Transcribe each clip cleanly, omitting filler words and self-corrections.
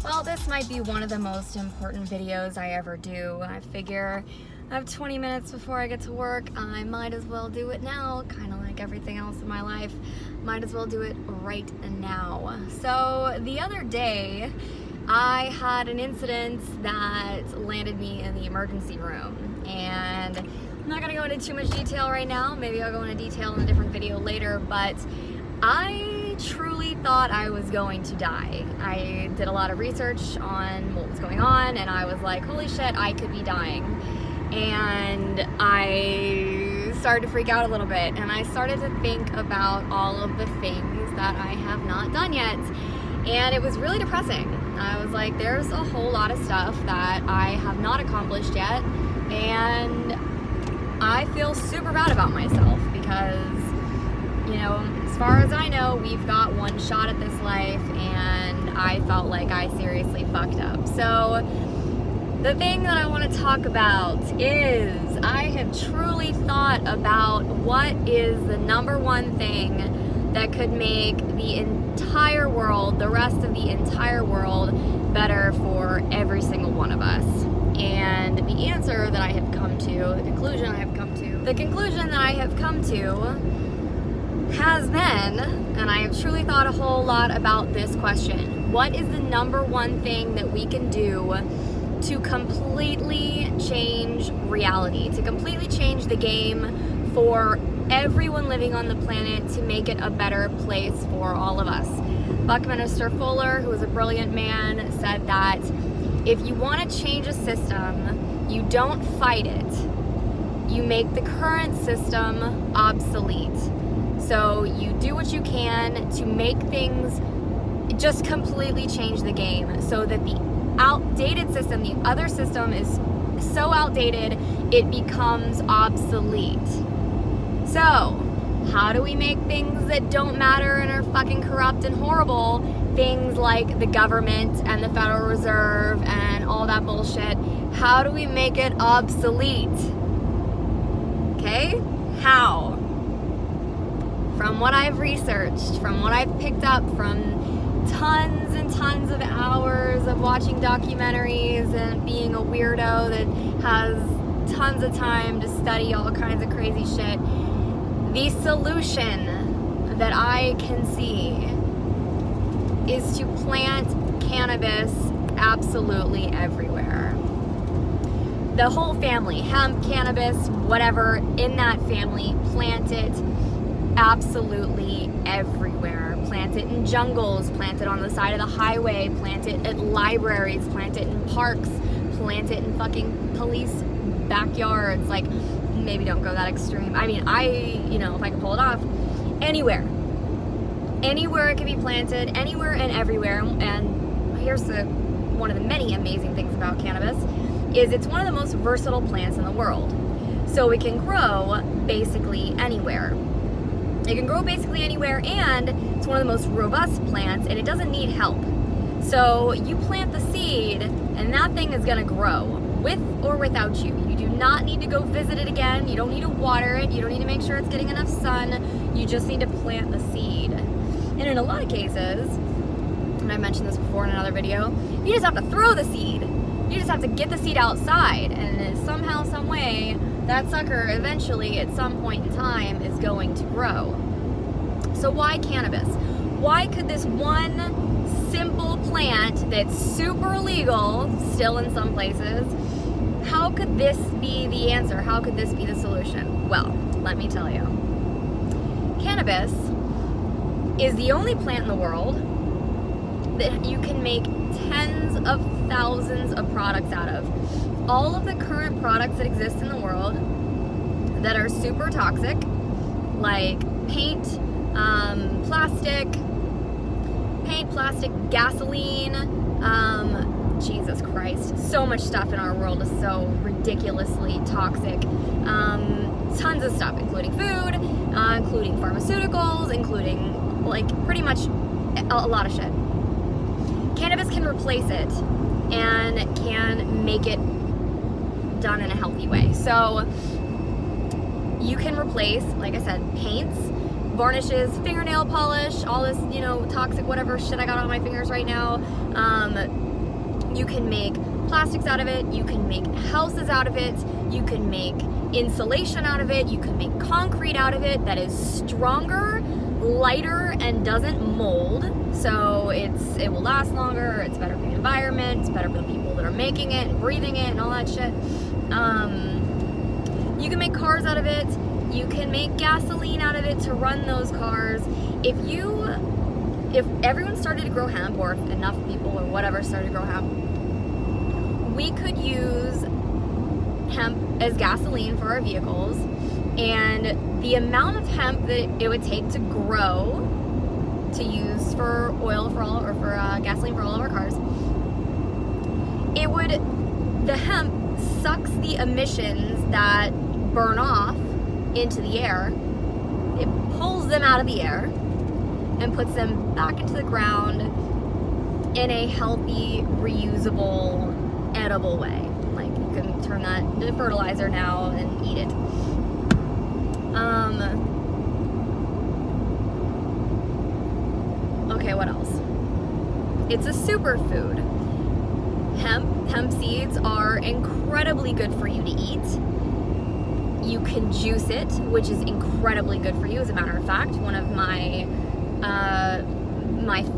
Well, this might be one of the most important videos I ever do. I figure I have 20 minutes before I get to work. I might as well do it now, kind of like everything else in my life. Might as well do it right now. So the other day, I had an incident that landed me in the emergency room. And I'm not gonna go into too much detail right now. Maybe I'll go into detail in a different video later, but I truly thought I was going to die. I did a lot of research on what was going on, and I was like, holy shit, I could be dying. And I started to freak out a little bit, and I started to think about all of the things that I have not done yet, and it was really depressing. I was like, there's a whole lot of stuff that I have not accomplished yet, and I feel super bad about myself because, you know, as far as I know, we've got one shot at this life, and I felt like I seriously fucked up. So the thing that I want to talk about is I have truly thought about what is the number one thing that could make the entire world, the rest of the entire world, better for every single one of us. And the answer that I have come to, the conclusion that I have come to has been, and I have truly thought a whole lot about this question: what is the number one thing that we can do to completely change reality, to completely change the game for everyone living on the planet, to make it a better place for all of us? Buckminster Fuller, who was a brilliant man, said that if you want to change a system, you don't fight it, you make the current system obsolete. So you do what you can to make things just completely change the game so that the outdated system, the other system, is so outdated it becomes obsolete. So how do we make things that don't matter and are fucking corrupt and horrible, things like the government and the Federal Reserve and all that bullshit, how do we make it obsolete? Okay? How? From what I've researched, from what I've picked up from tons and tons of hours of watching documentaries and being a weirdo that has tons of time to study all kinds of crazy shit, the solution that I can see is to plant cannabis absolutely everywhere. The whole family, hemp, cannabis, whatever, in that family, plant it absolutely everywhere. Plant it in jungles, plant it on the side of the highway, plant it at libraries, plant it in parks, plant it in fucking police backyards. Like, maybe don't go that extreme. I mean, if I can pull it off, anywhere it can be planted, anywhere and everywhere. And here's one of the many amazing things about cannabis is it's one of the most versatile plants in the world. So it can grow basically anywhere. It can grow basically anywhere, and it's one of the most robust plants, and it doesn't need help. So you plant the seed, and that thing is gonna grow, with or without you. You do not need to go visit it again. You don't need to water it. You don't need to make sure it's getting enough sun. You just need to plant the seed. And in a lot of cases, and I mentioned this before in another video, you just have to throw the seed. You just have to get the seed outside, and somehow, some way, that sucker eventually, at some point in time, is going to grow. So why cannabis? Why could this one simple plant that's super illegal, still in some places, how could this be the answer? How could this be the solution? Well, let me tell you. Cannabis is the only plant in the world that you can make tens of thousands of products out of. All of the current products that exist in the world that are super toxic, like paint, plastic, gasoline, Jesus Christ, so much stuff in our world is so ridiculously toxic. Tons of stuff, including food, including pharmaceuticals, including like pretty much a lot of shit. Cannabis can replace it and can make it done in a healthy way. So you can replace, like I said, paints, varnishes, fingernail polish, all this, you know, toxic whatever shit I got on my fingers right now. You can make plastics out of it. You can make houses out of it. You can make insulation out of it. You can make concrete out of it that is stronger, lighter, and doesn't mold. So it will last longer. It's better for the environment. It's better for the people that are making it and breathing it and all that shit. You can make cars out of it. You can make gasoline out of it to run those cars. If everyone started to grow hemp, or if enough people or whatever started to grow hemp, we could use hemp as gasoline for our vehicles, and the amount of hemp that it would take to grow to use for oil for all, or for gasoline for all of our cars, the hemp sucks the emissions that burn off into the air. It pulls them out of the air and puts them back into the ground in a healthy, reusable, edible way. Like, you can turn that into fertilizer now and eat it. Okay, what else? It's a superfood. Hemp seeds are incredibly good for you to eat. You can juice it, which is incredibly good for you. As a matter of fact, one of my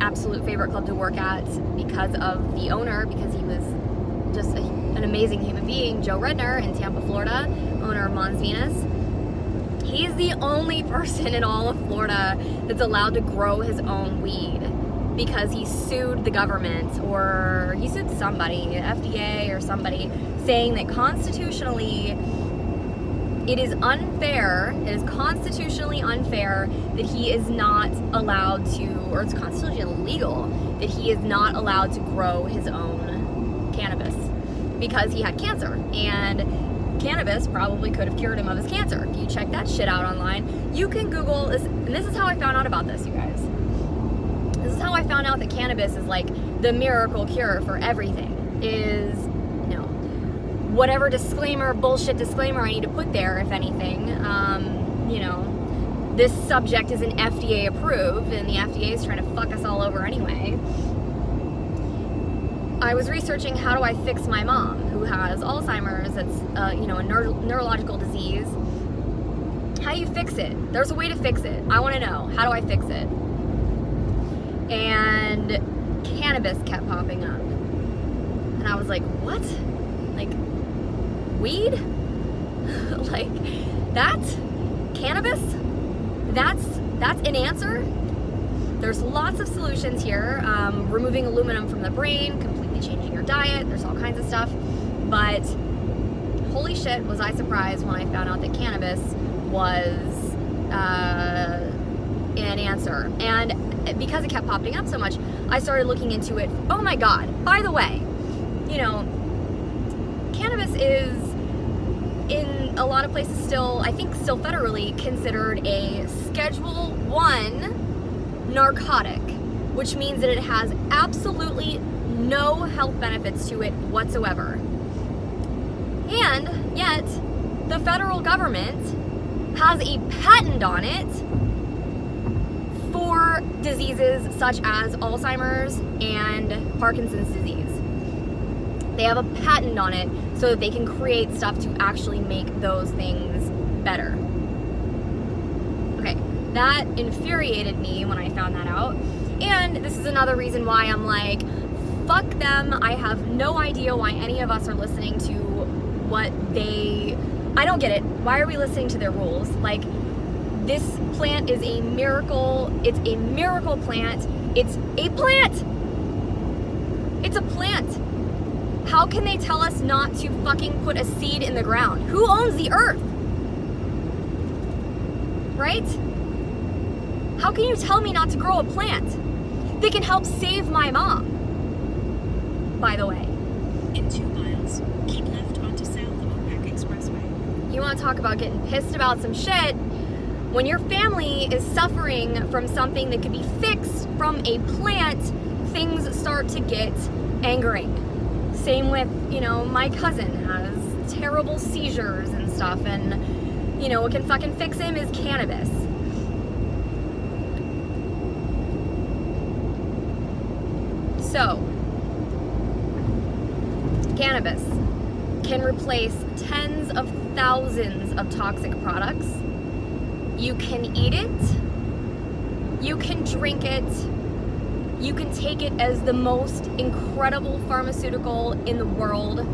absolute favorite club to work at, because of the owner, because he was just an amazing human being, Joe Redner in Tampa, Florida, owner of Mons Venus. He's the only person in all of Florida that's allowed to grow his own weed, because he sued the government, or he sued somebody, FDA or somebody, saying that constitutionally it is constitutionally unfair that he is not allowed to, or it's constitutionally illegal that he is not allowed to grow his own cannabis, because he had cancer, and cannabis probably could have cured him of his cancer. If you check that shit out online, you can Google this, and this is how I found out about this, you guys. This is how I found out that cannabis is like the miracle cure for everything. Is, you know, whatever bullshit disclaimer I need to put there, if anything. You know, this subject isn't FDA approved, and the FDA is trying to fuck us all over anyway. I was researching, how do I fix my mom, who has Alzheimer's, that's you know, a neurological disease. How do you fix it? There's a way to fix it. I want to know, how do I fix it? And cannabis kept popping up, and I was like, what? Like, weed? Like, that? Cannabis? That's an answer? There's lots of solutions here. Removing aluminum from the brain, completely changing your diet, there's all kinds of stuff. But holy shit, was I surprised when I found out that cannabis was an answer. And because it kept popping up so much, I started looking into it. Oh my God, by the way, you know, cannabis is, in a lot of places still, I think still federally, considered a Schedule 1 narcotic, which means that it has absolutely no health benefits to it whatsoever. And yet, the federal government has a patent on it for diseases such as Alzheimer's and Parkinson's disease. They have a patent on it so that they can create stuff to actually make those things better. Okay, that infuriated me when I found that out. And this is another reason why I'm like, fuck them. I have no idea why any of us are listening to what they... I don't get it. Why are we listening to their rules? Like, this plant is a miracle. It's a miracle plant. It's a plant. It's a plant. How can they tell us not to fucking put a seed in the ground? Who owns the earth? Right? How can you tell me not to grow a plant? They can help save my mom, by the way. In 2 miles, keep left onto South Outback Expressway. You want to talk about getting pissed about some shit? When your family is suffering from something that could be fixed from a plant, things start to get angering. Same with, you know, my cousin has terrible seizures and stuff, and, you know, what can fucking fix him is cannabis. So, cannabis can replace tens of thousands of toxic products. You can eat it, you can drink it, you can take it as the most incredible pharmaceutical in the world.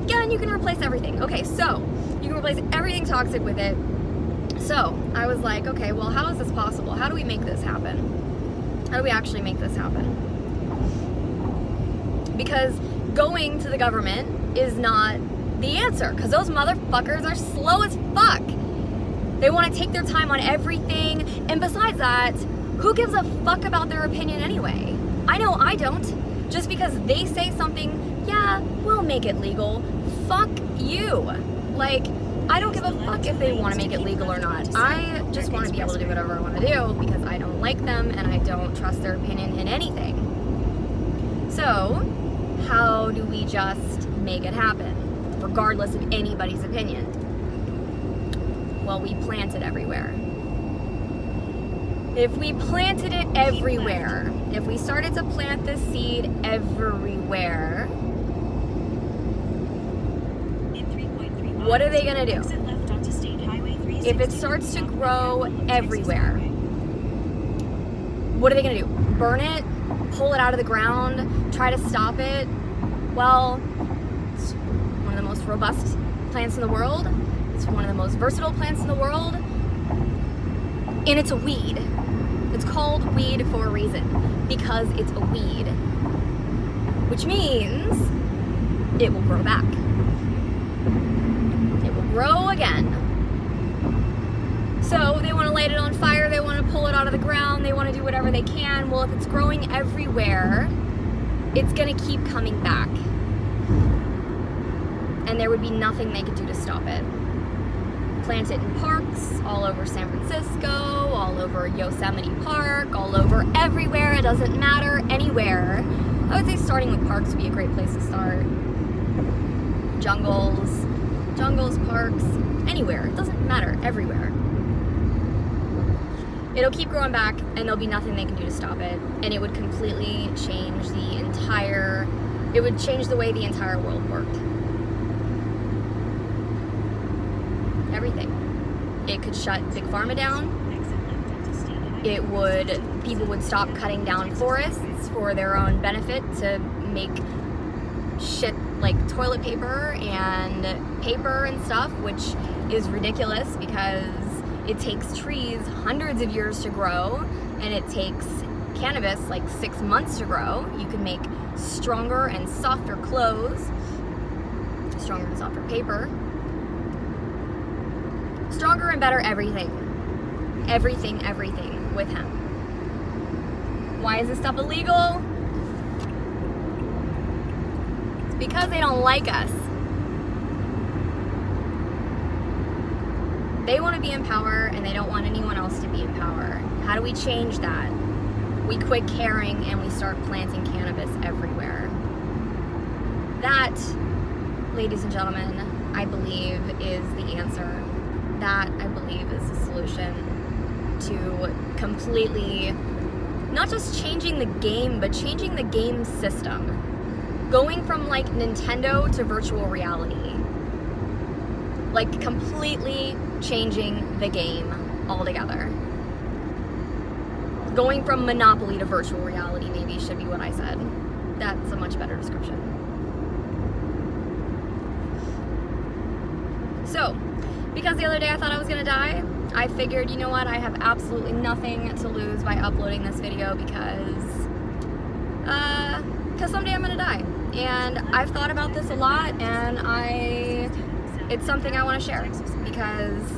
Yeah, and you can replace everything. Okay, so you can replace everything toxic with it. So I was like, okay, well, how is this possible? How do we make this happen? How do we actually make this happen? Because going to the government is not the answer, because those motherfuckers are slow as fuck. They want to take their time on everything, and besides that, who gives a fuck about their opinion anyway? I know I don't. Just because they say something, yeah, we'll make it legal. Fuck you. Like, I don't give a fuck if they want to make it legal or not. I just want to be able to do whatever I want to do because I don't like them and I don't trust their opinion in anything. So, how do we just make it happen, regardless of anybody's opinion? Well, we plant it everywhere. If we planted it everywhere, if we started to plant the seed everywhere, what are they gonna do? If it starts to grow everywhere, what are they gonna do? Burn it? Pull it out of the ground? Try to stop it? Well, it's one of the most robust plants in the world. It's one of the most versatile plants in the world. And it's a weed. It's called weed for a reason, because it's a weed, which means it will grow back. It will grow again. So they want to light it on fire, they want to pull it out of the ground, they want to do whatever they can. Well, if it's growing everywhere, it's going to keep coming back. And there would be nothing they could do to stop it. Plant it in parks all over San Francisco, all over Yosemite Park, all over everywhere. It doesn't matter, anywhere. I would say starting with parks would be a great place to start. Jungles, parks, anywhere. It doesn't matter, everywhere. It'll keep growing back and there'll be nothing they can do to stop it. And it would completely change it would change the way the entire world worked. Everything. It could shut Big Pharma down. People would stop cutting down forests for their own benefit to make shit like toilet paper and stuff, which is ridiculous because it takes trees hundreds of years to grow and it takes cannabis like 6 months to grow. You can make stronger and softer clothes, stronger and softer paper, stronger and better everything with hemp. Why is this stuff illegal? It's because they don't like us. They want to be in power and they don't want anyone else to be in power. How do we change that? We quit caring and we start planting cannabis everywhere. That, ladies and gentlemen, I believe is the answer. That, I believe, is the solution to completely, not just changing the game, but changing the game system. Going from like Nintendo to virtual reality. Like completely changing the game altogether. Going from Monopoly to virtual reality maybe should be what I said. That's a much better description. So, because the other day I thought I was gonna die, I figured, you know what, I have absolutely nothing to lose by uploading this video because someday I'm gonna die. And I've thought about this a lot and it's something I wanna share because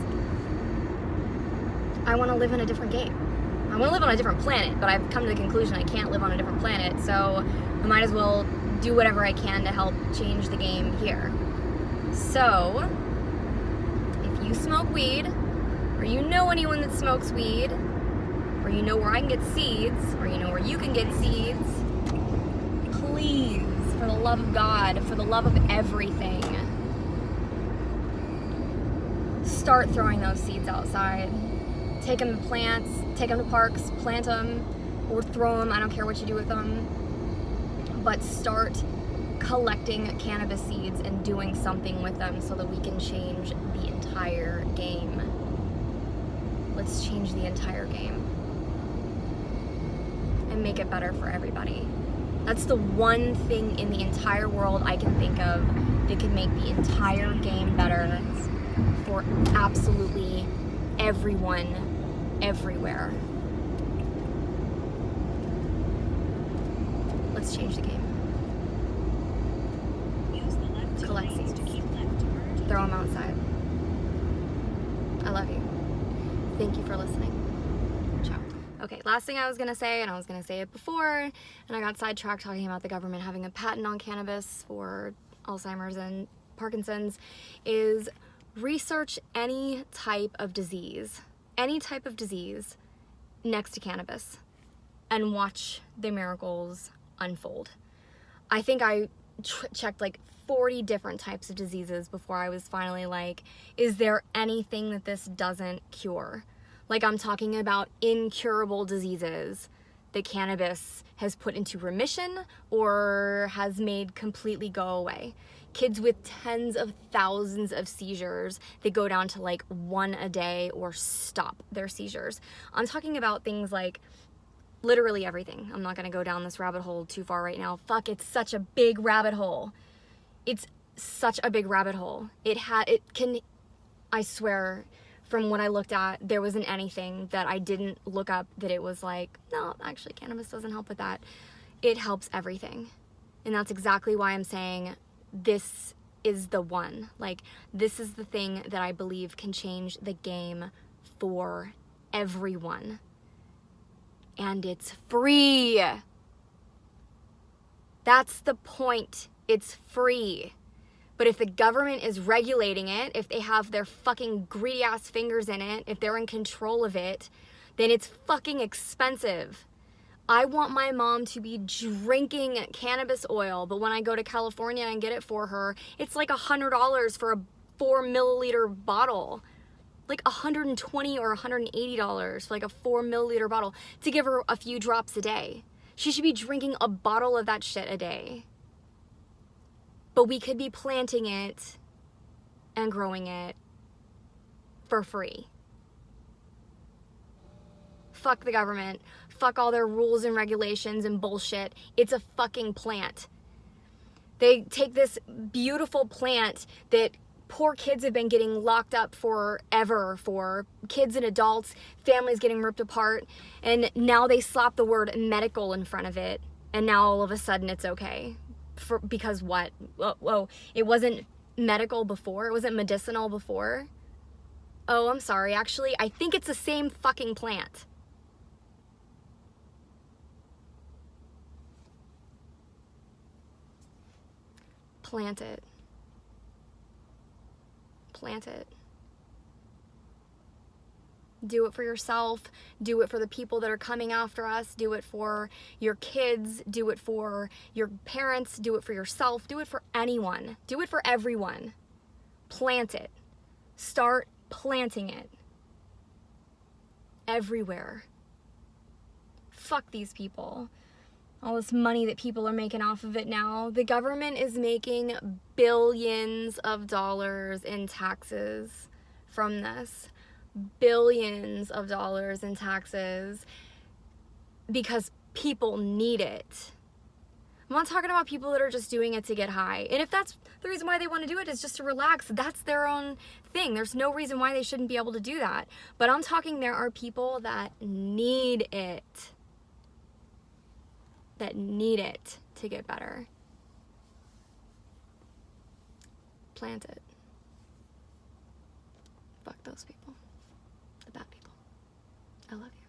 I wanna live in a different game. I wanna live on a different planet, but I've come to the conclusion I can't live on a different planet, so I might as well do whatever I can to help change the game here. So, if you smoke weed, or you know anyone that smokes weed, or you know where I can get seeds, or you know where you can get seeds, please, for the love of God, for the love of everything, start throwing those seeds outside. Take them to plants, take them to parks, plant them, or throw them. I don't care what you do with them. But start collecting cannabis seeds and doing something with them so that we can change the entire game. Let's change the entire game and make it better for everybody. That's the one thing in the entire world I can think of that could make the entire game better for absolutely everyone, everywhere. Let's change the game. Use the left two Collect lanes seeds. to keep left to merge. Throw them outside. I love you. Thank you for listening. Ciao. Okay, last thing I was gonna say, and I was gonna say it before, and I got sidetracked talking about the government having a patent on cannabis for Alzheimer's and Parkinson's, is research any type of disease next to cannabis and watch the miracles unfold. I think I checked like 40 different types of diseases before I was finally like, is there anything that this doesn't cure? Like, I'm talking about incurable diseases that cannabis has put into remission or has made completely go away. Kids with tens of thousands of seizures that go down to like 1 a day or stop their seizures. I'm talking about things like literally everything. I'm not gonna go down this rabbit hole too far right now. Fuck, it's such a big rabbit hole. It's such a big rabbit hole. I swear, from what I looked at, there wasn't anything that I didn't look up that it was like, no, actually cannabis doesn't help with that. It helps everything. And that's exactly why I'm saying this is the one. Like, this is the thing that I believe can change the game for everyone. And it's free. That's the point. It's free. But if the government is regulating it, if they have their fucking greedy ass fingers in it, if they're in control of it, then it's fucking expensive. I want my mom to be drinking cannabis oil, but when I go to California and get it for her, it's like $100 for a 4 milliliter bottle. Like $120 or $180 for like a 4 milliliter bottle to give her a few drops a day. She should be drinking a bottle of that shit a day. But we could be planting it and growing it for free. Fuck the government. Fuck all their rules and regulations and bullshit. It's a fucking plant. They take this beautiful plant that poor kids have been getting locked up forever for, kids and adults, families getting ripped apart, and now they slap the word medical in front of it, and now all of a sudden it's okay. Because what? Whoa, it wasn't medical before? It wasn't medicinal before? Oh, I'm sorry. Actually, I think it's the same fucking plant. Plant it. Plant it. Do it for yourself. Do it for the people that are coming after us. Do it for your kids. Do it for your parents. Do it for yourself. Do it for anyone. Do it for everyone. Plant it. Start planting it. Everywhere. Fuck these people. All this money that people are making off of it now. The government is making billions of dollars in taxes from this. Billions of dollars in taxes because people need it. I'm not talking about people that are just doing it to get high. And if that's the reason why they want to do it is just to relax, that's their own thing. There's no reason why they shouldn't be able to do that. But I'm talking there are people that need it. That need it to get better. Plant it. Fuck those people. The bad people. I love you.